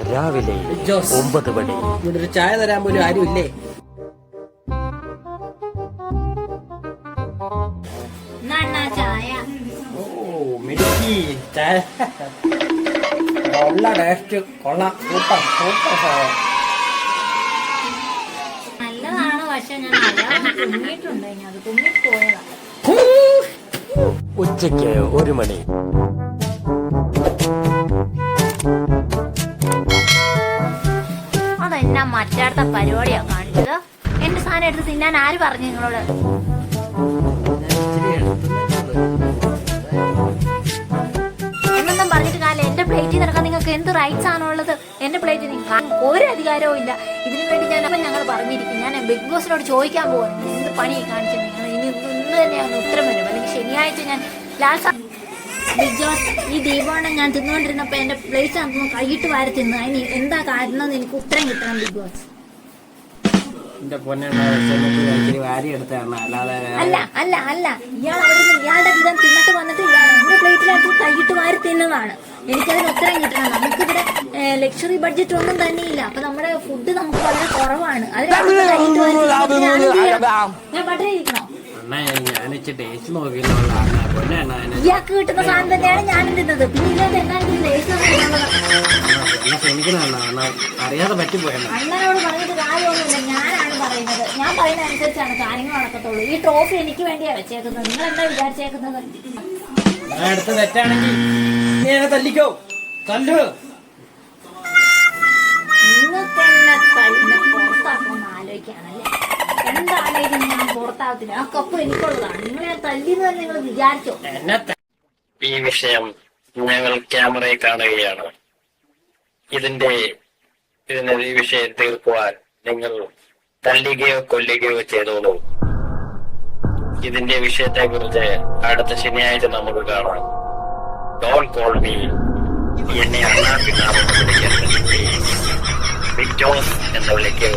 രാവിലെ 9 മണി. ഇവിടെ ഒരു ചായ തരാൻ പോലും ആരുമില്ലേ? ഓ മിടുക്കി ചായ. ഉള്ള ടേസ്റ്റ് കൊള്ളാം. സൂപ്പർ സൂപ്പർ സാധനം. നല്ലതാണ്. പക്ഷെ ഞാൻ കുഞ്ഞിട്ടുണ്ട്, അത് കുഞ്ഞിപ്പോയതാ. ഉച്ചയ്ക്ക് 1 മണി. അതെന്നാ മറ്റാത്ത പരിപാടിയാ കാണിച്ചത്? എന്റെ സാധനം എടുത്ത് തിന്നാൻ ആര് പറഞ്ഞു നിങ്ങളോട്? എന്നൊന്നും പറഞ്ഞിട്ട് കാലം എന്റെ പ്ലേറ്റിൽ നടക്കാൻ നിങ്ങൾക്ക് എന്ത് റൈറ്റ്സ് ആണുള്ളത്? എന്റെ പ്ലേറ്റിൽ നിങ്ങൾക്ക് ഒരു അധികാരവും ഇല്ല. ഇതിനു വേണ്ടി ഞങ്ങൾ പറഞ്ഞിരിക്കും. ഞാൻ ബിഗ് ബോസിനോട് ചോദിക്കാൻ പോകുന്നു, എന്ത് പണി കാണിച്ചത് നിങ്ങൾ? ഇന്ന് തന്നെയാണ് ഉത്തരം വരും. അല്ലെങ്കിൽ ശനിയാഴ്ച ഞാൻ ലാസ്റ്റ് ബിഗ് ബോസ് ഈ ദീപമാണ് ഞാൻ തിന്നുകൊണ്ടിരുന്നപ്പോ എന്റെ പ്ലേറ്റ് ആകുമ്പോൾ കൈയിട്ട് വാരി തിന്നു. അതിന് എന്താ കാരണം എന്ന് എനിക്ക് ഉത്തരം കിട്ടണം ബിഗ് ബോസ്. അല്ല അല്ല അല്ല ഇയാൾ അവിടെ നിന്ന് ഇയാളുടെ വിധം തിന്നിട്ട് വന്നിട്ട് ഇയാൾ എന്റെ പ്ലേറ്റിനകത്ത് കൈയിട്ട് വാരി തിന്നതാണ്. എനിക്കതിന് ഉത്തരം കിട്ടണം. നമുക്കിവിടെ ലക്ഷറി ബഡ്ജറ്റ് ഒന്നും തന്നെയില്ല. അപ്പൊ നമ്മുടെ ഫുഡ് നമുക്ക് വളരെ കുറവാണ്. ഞാൻ പട്ടിണിരിക്കണോ? ഇയാൾക്ക് കിട്ടുന്ന സാധനം തന്നെയാണ് ഞാനും തിന്നത്. പിന്നെ ഇതിനകത്ത് എന്നാലും അറിയാതെ പറ്റിപ്പോയാണ്. അണ്ണനോട് പറഞ്ഞിട്ട് കാര്യമൊന്നുമില്ല. ഞാനാണ് പറയുന്നത്. ഞാൻ പറയുന്ന അനുസരിച്ചാണ് കാര്യങ്ങൾ നടക്കത്തുള്ളൂ. ഈ ട്രോഫി എനിക്ക് വേണ്ടിയാ വെച്ചേക്കുന്നത്. നിങ്ങൾ എന്താ വിചാരിച്ചേക്കുന്നത്? അടുത്ത് തെറ്റാണെങ്കിൽ തല്ലിക്കോ, തല്ലു. നിങ്ങൾക്ക് എന്നെ തല്ലിനെ പുറത്താക്കുമെന്ന് ആലോചിക്കാണല്ലേ? എന്താണേലും ഞാൻ പുറത്താകത്തില്ല. ആ കപ്പ് എനിക്കുള്ളതാണ്. നിങ്ങൾ ഞാൻ തല്ലിന്ന് തന്നെ നിങ്ങൾ വിചാരിച്ചോ? ഈ വിഷയം ഞങ്ങൾ ക്യാമറയിൽ കാണുകയാണ്. ഈ വിഷയം തീർക്കുവാൻ നിങ്ങൾ തല്ലുകയോ കൊല്ലുകയോ ചെയ്തോളൂ. ഇതിന്റെ വിഷയത്തെ കുറിച്ച് അടുത്ത ശനിയാഴ്ച നമുക്ക് കാണാം. Don't call me. എന്നെ അണ്ണാക്കി നാമം വിളിക്കരുത്. ബിഗ് ജോസ് എന്ന് വിളിക്കൂ.